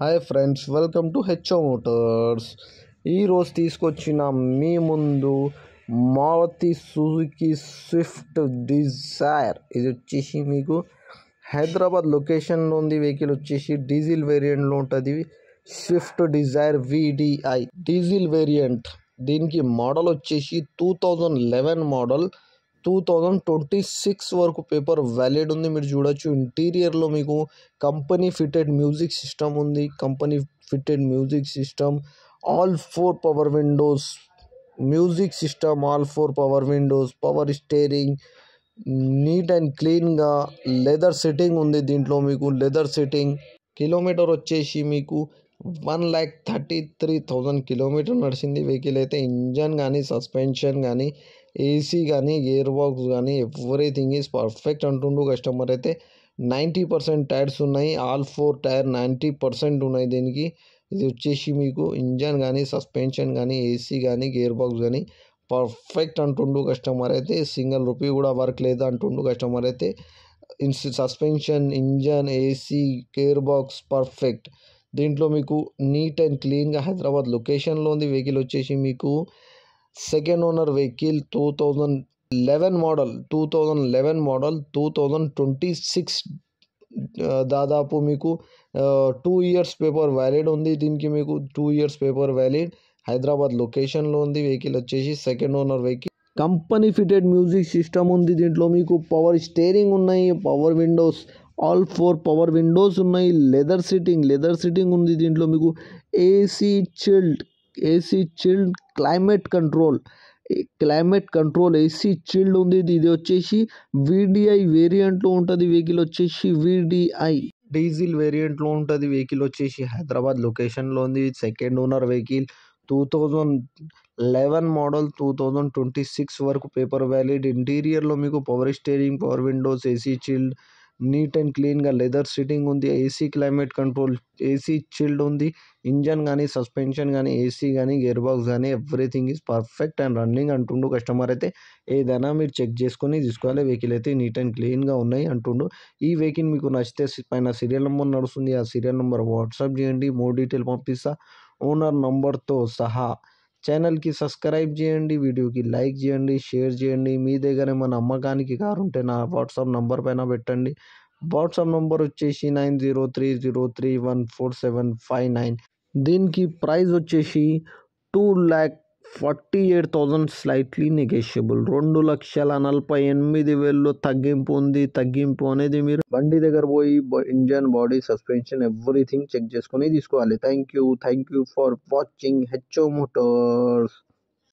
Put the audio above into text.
Hi friends, welcome to HO Motors. ఈరోజు తీసుకొచ్చిన మీ ముందు మారుతి సుజుకి స్విఫ్ట్ డిజైర్. ఇది వచ్చేసి మీకు హైదరాబాద్ లొకేషన్లో ఉంది. వెహికల్ వచ్చేసి డీజిల్ వేరియంట్లో ఉంటుంది. Swift Dzire VDI diesel variant. దీనికి మోడల్ వచ్చేసి 2011 మోడల్. 2026 వరకు పేపర్ వ్యాలిడ్ ఉంది. మీరు చూడొచ్చు ఇంటీరియర్లో మీకు కంపెనీ ఫిటెడ్ మ్యూజిక్ సిస్టమ్ ఉంది. Company fitted music system, all 4 power windows music system, all 4 power windows, power steering, neat and క్లీన్గా లెదర్ సెట్టింగ్ ఉంది. దీంట్లో మీకు లెదర్ సెట్టింగ్. కిలోమీటర్ వచ్చేసి మీకు 1,33,000 కిలోమీటర్ నడిచింది వెహికల్ అయితే. ఇంజన్ కానీ, సస్పెన్షన్ కానీ, ఏసీ కానీ, గేర్ బాక్స్ కానీ ఎవ్రీథింగ్ ఈజ్ పర్ఫెక్ట్ అంటుండు కస్టమర్ అయితే. 90% టైర్స్ ఉన్నాయి. ఆల్ 4 టైర్ 90% ఉన్నాయి దీనికి. ఇది వచ్చేసి మీకు ఇంజన్ కానీ, సస్పెన్షన్ కానీ, ఏసీ కానీ, గేర్ బాక్స్ కానీ పర్ఫెక్ట్ అంటుండు కస్టమర్ అయితే. సింగిల్ రూపీ కూడా వర్క్ లేదు అంటుండు కస్టమర్ అయితే. Suspension, engine, AC, gear box perfect. దీంట్లో మీకు నీట్ అండ్ క్లీన్గా హైదరాబాద్ లొకేషన్లో ఉంది. వెహికల్ వచ్చేసి మీకు సెకండ్ ఓనర్ వెహికల్. 2011 మోడల్. 2026 దాదాపు మీకు 2 ఇయర్స్ పేపర్ వ్యాలిడ్ ఉంది. దీనికి మీకు 2 ఇయర్స్ పేపర్ వ్యాలిడ్. హైదరాబాద్ లొకేషన్లో ఉంది. వెహికల్ వచ్చేసి second owner vehicle. Company fitted music system ఉంది. దీంట్లో మీకు పవర్ స్టీరింగ్ ఉన్నాయి, power Windows, all 4 power Windows ఉన్నాయి. లెదర్ సిట్టింగ్ ఉంది. దీంట్లో మీకు AC chilled climate control AC chilled ఉంది. ఇది వచ్చేసి VDI వేరియంట్లో ఉంటుంది. వెహికల్ వచ్చేసి VDI డీజిల్ వేరియంట్లో ఉంటుంది. వెహికల్ వచ్చేసి హైదరాబాద్ లొకేషన్లో ఉంది. Second owner vehicle. 2011 మోడల్. 2026 వరకు పేపర్ వ్యాలిడ్. ఇంటీరియర్లో మీకు power steering, power windows, AC chilled, neat and క్లీన్గా లెదర్ సిట్టింగ్ ఉంది. AC climate control, AC chilled ఉంది. ఇంజన్ కానీ, సస్పెన్షన్ కానీ, ఏసీ కానీ, గేర్ బాక్స్ కానీ everything is perfect and running అంటుండు కస్టమర్ అయితే. ఏదైనా మీరు చెక్ చేసుకొని తీసుకోవాలి. వెహికల్ అయితే నీట్ అండ్ క్లీన్గా ఉన్నాయి అంటుండు. ఈ వెహికల్ మీకు నచ్చితే పైన సీరియల్ నెంబర్ నడుస్తుంది. ఆ సీరియల్ నెంబర్ వాట్సాప్ చేయండి. మోర్ డీటెయిల్ పంపిస్తా ఓనర్ నంబర్తో సహా. ఛానల్కి సబ్స్క్రైబ్ చేయండి, వీడియోకి లైక్ చేయండి, షేర్ చేయండి. మీ దగ్గర ఏమైనా అమ్మకానికి కారు ఉంటే నా వాట్సాప్ నంబర్ పైన పెట్టండి. వాట్సాప్ నంబర్ వచ్చేసి 9030314759. దీనికి ప్రైస్ వచ్చేసి 2,48,000 స్లైట్లీ నెగోషియబుల్. 2,48,000 తగ్గింపు ఉంది. తగ్గింపు అనేది మీరు బండి దగ్గర పోయి engine, body, suspension everything check చేసుకొని తీసుకోవాలి. Thank you for watching HO Motors.